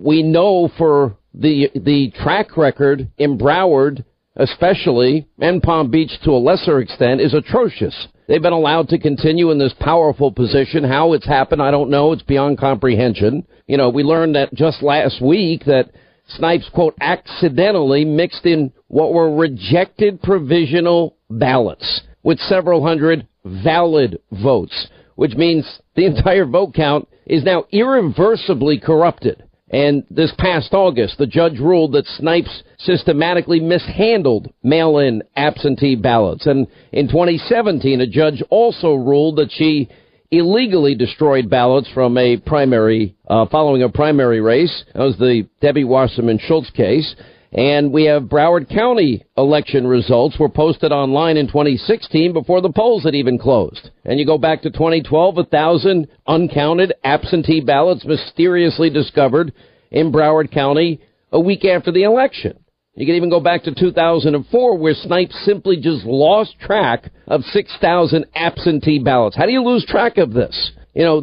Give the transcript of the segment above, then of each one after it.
We know for the track record in Broward, especially, and Palm Beach to a lesser extent, is atrocious. They've been allowed to continue in this powerful position. How it's happened, I don't know. It's beyond comprehension. You know, we learned that just last week that Snipes, quote, accidentally mixed in what were rejected provisional ballots with several hundred valid votes, which means the entire vote count is now irreversibly corrupted. And this past August, the judge ruled that Snipes systematically mishandled mail-in absentee ballots. And in 2017, a judge also ruled that she illegally destroyed ballots from a primary, following a primary race. That was the Debbie Wasserman Schultz case. And we have Broward County election results were posted online in 2016 before the polls had even closed. And you go back to 2012, 1,000 uncounted absentee ballots mysteriously discovered in Broward County a week after the election. You can even go back to 2004, where Snipes simply just lost track of 6,000 absentee ballots. How do you lose track of this? You know,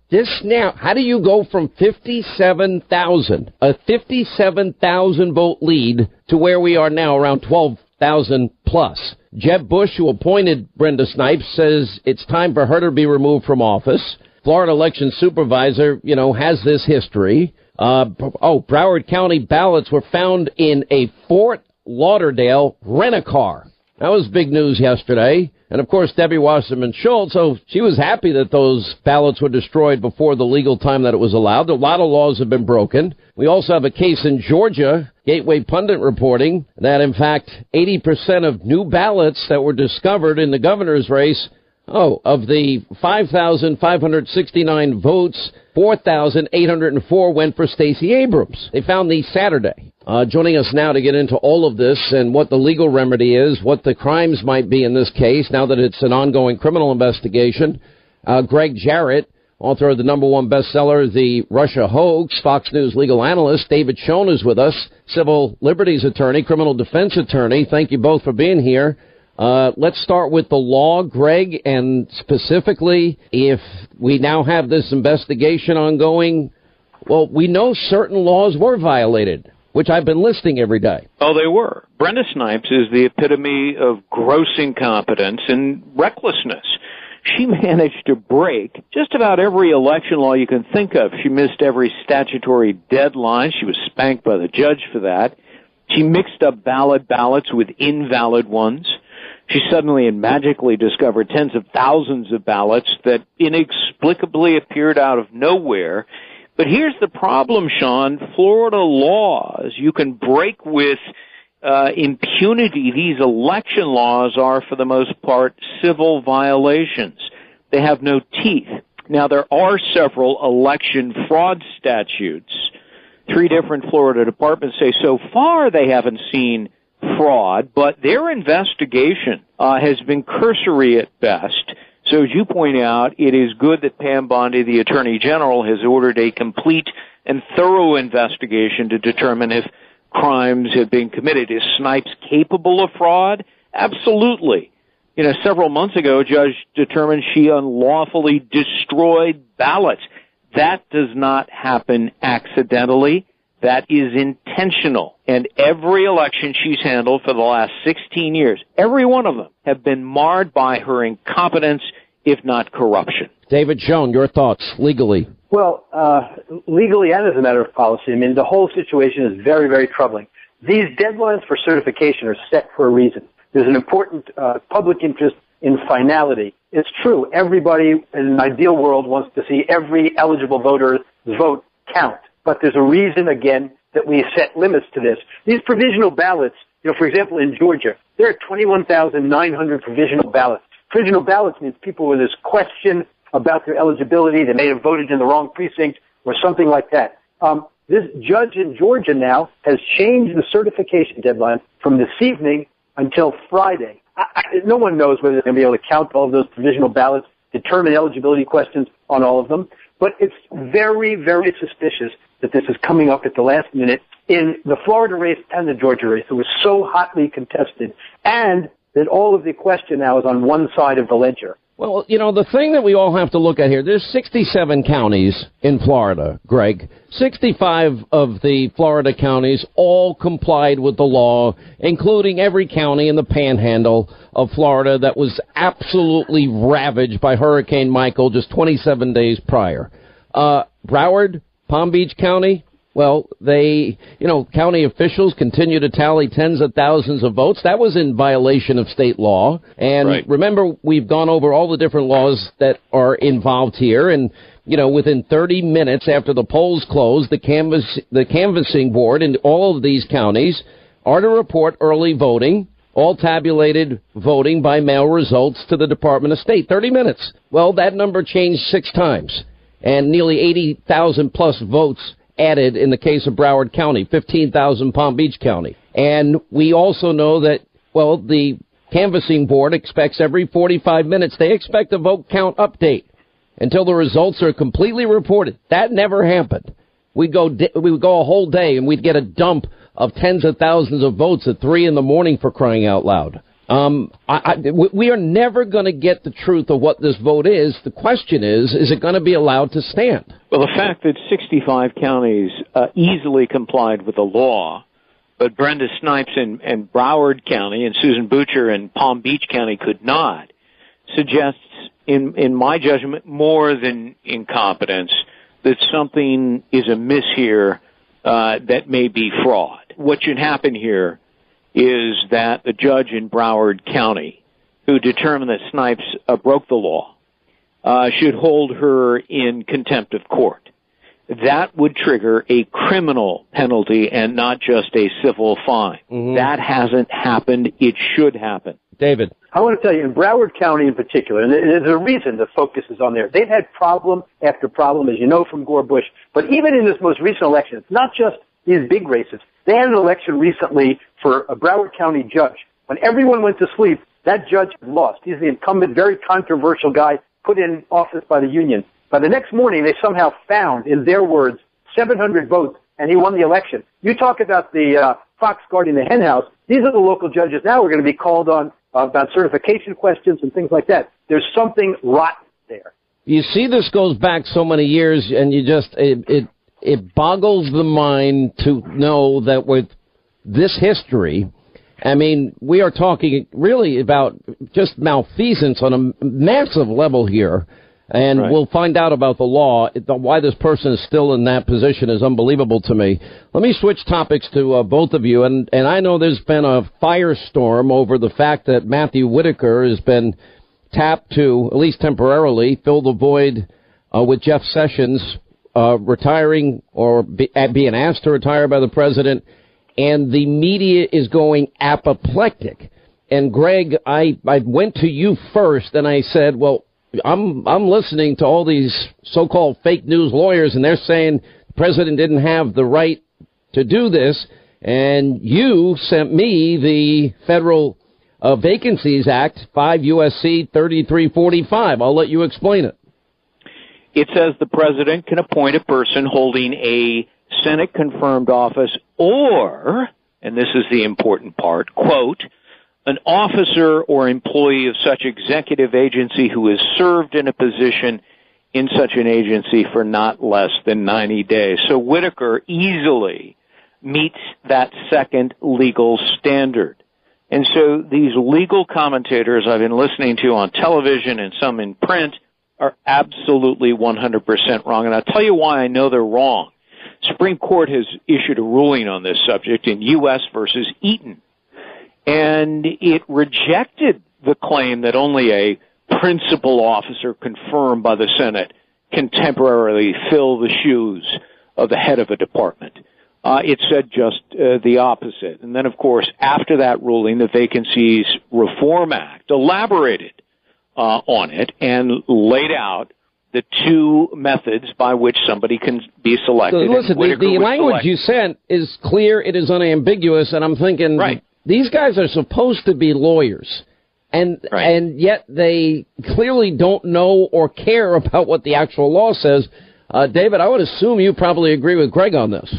this now, how do you go from 57,000, a 57,000 vote lead, to where we are now, around 12,000 plus? Jeb Bush, who appointed Brenda Snipes, says it's time for her to be removed from office. Florida election supervisor, you know, has this history. Broward County ballots were found in a Fort Lauderdale rent-a-car. That was big news yesterday. And, of course, Debbie Wasserman Schultz, she was happy that those ballots were destroyed before the legal time that it was allowed. A lot of laws have been broken. We also have a case in Georgia, Gateway Pundit reporting, that, in fact, 80% of new ballots that were discovered in the governor's race, of the 5,569 votes, 4,804 went for Stacey Abrams. They found these Saturday. Joining us now to get into all of this and what the legal remedy is, what the crimes might be in this case, now that it's an ongoing criminal investigation, Gregg Jarrett, author of the #1 bestseller, The Russia Hoax, Fox News legal analyst. David Schoen is with us, civil liberties attorney, criminal defense attorney. Thank you both for being here. Let's start with the law, Gregg, and specifically, if we now have this investigation ongoing, well, we know certain laws were violated, which I've been listing every day. Oh, they were. Brenda Snipes is the epitome of gross incompetence and recklessness. She managed to break just about every election law you can think of. She missed every statutory deadline. She was spanked by the judge for that. She mixed up valid ballots with invalid ones. She suddenly and magically discovered tens of thousands of ballots that inexplicably appeared out of nowhere. But here's the problem, Sean. Florida laws, you can break with impunity. These election laws are, for the most part, civil violations. They have no teeth. Now, there are several election fraud statutes. 3 different Florida departments say so far they haven't seen fraud, but their investigation has been cursory at best. So as you point out, it is good that Pam Bondi, the Attorney General, has ordered a complete and thorough investigation to determine if crimes have been committed. Is Snipes capable of fraud? Absolutely. You know, several months ago, a judge determined she unlawfully destroyed ballots. That does not happen accidentally. That is intentional. And every election she's handled for the last 16 years, every one of them, have been marred by her incompetence, if not corruption. David Schoen, your thoughts legally? Well, legally and as a matter of policy, I mean, the whole situation is very, very troubling. These deadlines for certification are set for a reason. There's an important public interest in finality. It's true, everybody in an ideal world wants to see every eligible voter's vote count. But there's a reason, again, that we set limits to this. These provisional ballots, you know, for example, in Georgia, there are 21,900 provisional ballots. Provisional ballots means people with this question about their eligibility, they may have voted in the wrong precinct or something like that. This judge in Georgia now has changed the certification deadline from this evening until Friday. No one knows whether they're going to be able to count all of those provisional ballots, determine eligibility questions on all of them, but it's very, very suspicious that this is coming up at the last minute in the Florida race and the Georgia race. It was so hotly contested, and that all of the question now is on one side of the ledger. Well, the thing that we all have to look at here, there's 67 counties in Florida, Greg. 65 of the Florida counties all complied with the law, including every county in the panhandle of Florida that was absolutely ravaged by Hurricane Michael just 27 days prior. Broward, Palm Beach County, well, county officials continue to tally tens of thousands of votes. That was in violation of state law. And Remember, we've gone over all the different laws that are involved here. And, within 30 minutes after the polls close, the canvassing board in all of these counties are to report early voting, all tabulated voting by mail results to the Department of State. 30 minutes. Well, that number changed 6 times. And nearly 80,000 plus votes added in the case of Broward County, 15,000 Palm Beach County. And we also know that, the canvassing board expects every 45 minutes, they expect a vote count update until the results are completely reported. That never happened. We would go a whole day and we'd get a dump of tens of thousands of votes at 3 a.m. for crying out loud. We are never going to get the truth of what this vote is. The question is it going to be allowed to stand? Well, the fact that 65 counties easily complied with the law, but Brenda Snipes in Broward County and Susan Butcher in Palm Beach County could not, suggests, in my judgment, more than incompetence, that something is amiss here that may be fraud. What should happen here is that the judge in Broward County, who determined that Snipes broke the law, should hold her in contempt of court. That would trigger a criminal penalty and not just a civil fine. Mm-hmm. That hasn't happened. It should happen. David. I want to tell you, in Broward County in particular, and there's a reason the focus is on there, they've had problem after problem, as you know, from Gore Bush. But even in this most recent election, it's not just these big races. They had an election recently for a Broward County judge. When everyone went to sleep, that judge had lost. He's the incumbent, very controversial guy put in office by the union. By the next morning, they somehow found, in their words, 700 votes, and he won the election. You talk about the fox guarding the hen house. These are the local judges now who are going to be called on about certification questions and things like that. There's something rotten there. You see, this goes back so many years, and it boggles the mind to know that with this history, I mean, we are talking really about just malfeasance on a massive level here. And We'll find out about the law. Why this person is still in that position is unbelievable to me. Let me switch topics to both of you. And I know there's been a firestorm over the fact that Matthew Whitaker has been tapped to, at least temporarily, fill the void with Jeff Sessions retiring or being asked to retire by the president. And the media is going apoplectic. And Greg, I went to you first and I said, well, I'm listening to all these so-called fake news lawyers, and they're saying the president didn't have the right to do this, and you sent me the Federal Vacancies Act, 5 U.S.C. 3345. I'll let you explain it. It says the president can appoint a person holding a Senate-confirmed office or, and this is the important part, quote, an officer or employee of such executive agency who has served in a position in such an agency for not less than 90 days. So Whitaker easily meets that second legal standard. And so these legal commentators I've been listening to on television and some in print are absolutely 100% wrong. And I'll tell you why I know they're wrong. Supreme Court has issued a ruling on this subject in U.S. versus Eaton. And it rejected the claim that only a principal officer confirmed by the Senate can temporarily fill the shoes of the head of a department. It said just the opposite. And then, of course, after that ruling, the Vacancies Reform Act elaborated on it and laid out the two methods by which somebody can be selected. So listen, the language you sent is clear, it is unambiguous, and I'm thinking, right, these guys are supposed to be lawyers, and yet they clearly don't know or care about what the actual law says. David, I would assume you probably agree with Gregg on this.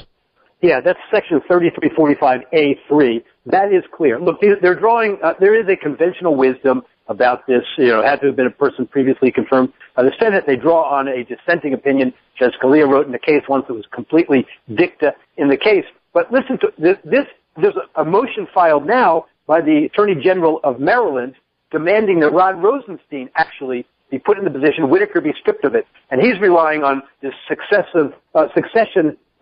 Yeah, that's Section 3345A3. That is clear. Look, they're drawing, there is a conventional wisdom about this. Had to have been a person previously confirmed by the Senate. They draw on a dissenting opinion Judge Scalia wrote in the case once. It was completely dicta in the case. But listen to this. There's a motion filed now by the Attorney General of Maryland demanding that Rod Rosenstein actually be put in the position, Whitaker be stripped of it. And he's relying on this succession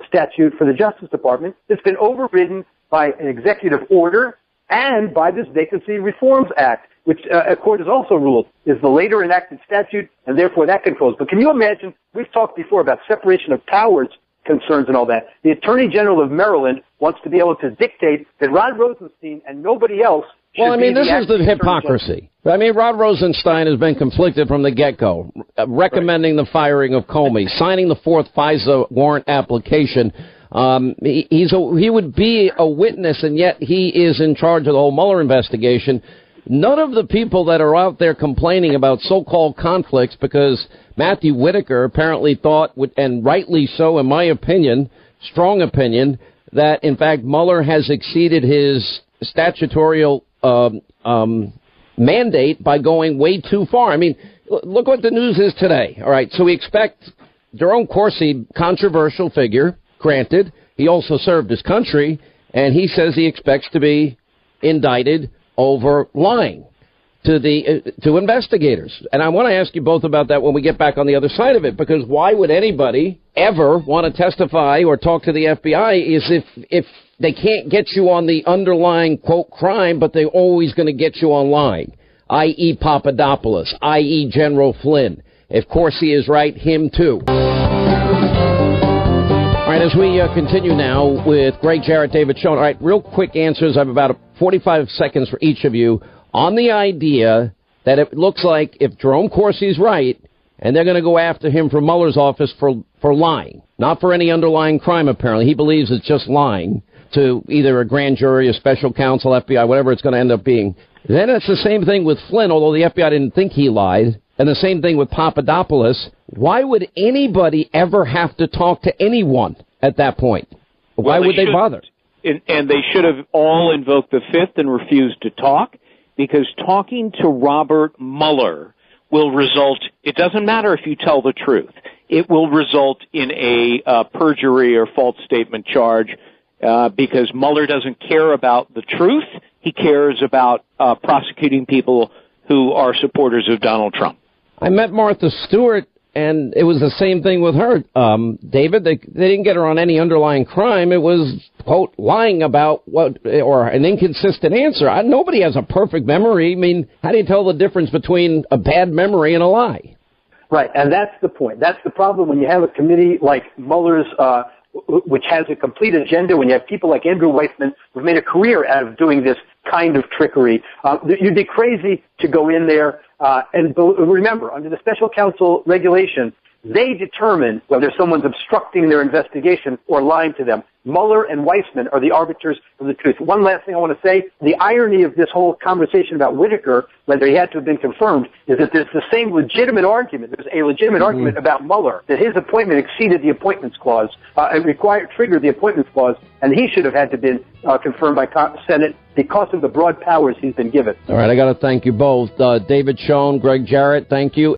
statute for the Justice Department that's been overridden by an executive order and by this Vacancy Reforms Act, which a court has also ruled is the later enacted statute, and therefore that controls. But can you imagine, we've talked before about separation of powers concerns and all that. The Attorney General of Maryland wants to be able to dictate that Rod Rosenstein and nobody else should Well, I mean, be this is the hypocrisy. I mean, Rod Rosenstein has been conflicted from the get-go, recommending the firing of Comey, signing the fourth FISA warrant application. He would be a witness, and yet he is in charge of the whole Mueller investigation. None of the people that are out there complaining about so-called conflicts, because Matthew Whitaker apparently thought, and rightly so in my opinion, strong opinion, that in fact Mueller has exceeded his statutorial mandate by going way too far. I mean, look what the news is today. All right, so we expect Jerome Corsi, controversial figure, granted. He also served his country, and he says he expects to be indicted over lying to investigators. And I want to ask you both about that when we get back on the other side of it, because why would anybody ever want to testify or talk to the FBI is if they can't get you on the underlying, quote, crime, but they're always going to get you on lying, i.e. Papadopoulos, i.e. General Flynn. If Corsi is right, him too. All right, as we continue now with Gregg, Jarrett, David Schoen. All right, real quick answers. I have about 45 seconds for each of you on the idea that it looks like if Jerome Corsi's right, and they're going to go after him from Mueller's office for lying, not for any underlying crime, apparently. He believes it's just lying to either a grand jury, a special counsel, FBI, whatever it's going to end up being. Then it's the same thing with Flynn, although the FBI didn't think he lied. And the same thing with Papadopoulos. Why would anybody ever have to talk to anyone at that point? Why would they bother? And they should have all invoked the Fifth and refused to talk, because talking to Robert Mueller will result, it doesn't matter if you tell the truth, it will result in a perjury or false statement charge, because Mueller doesn't care about the truth. He cares about prosecuting people who are supporters of Donald Trump. I met Martha Stewart, and it was the same thing with her. David, they didn't get her on any underlying crime. It was, quote, lying about what, or an inconsistent answer. Nobody has a perfect memory. I mean, how do you tell the difference between a bad memory and a lie? Right, and that's the point. That's the problem when you have a committee like Mueller's, which has a complete agenda, when you have people like Andrew Weissman who've made a career out of doing this kind of trickery. You'd be crazy to go in there. And remember, under the special counsel regulation, they determine whether someone's obstructing their investigation or lying to them. Mueller and Weissman are the arbiters of the truth. One last thing I want to say, the irony of this whole conversation about Whitaker, whether he had to have been confirmed, is that there's the same legitimate argument. There's a legitimate argument about Mueller, that his appointment exceeded the appointments clause, and triggered the appointments clause, and he should have had to have been confirmed by Senate because of the broad powers he's been given. All right, I got to thank you both. David Schoen, Gregg, Jarrett, thank you.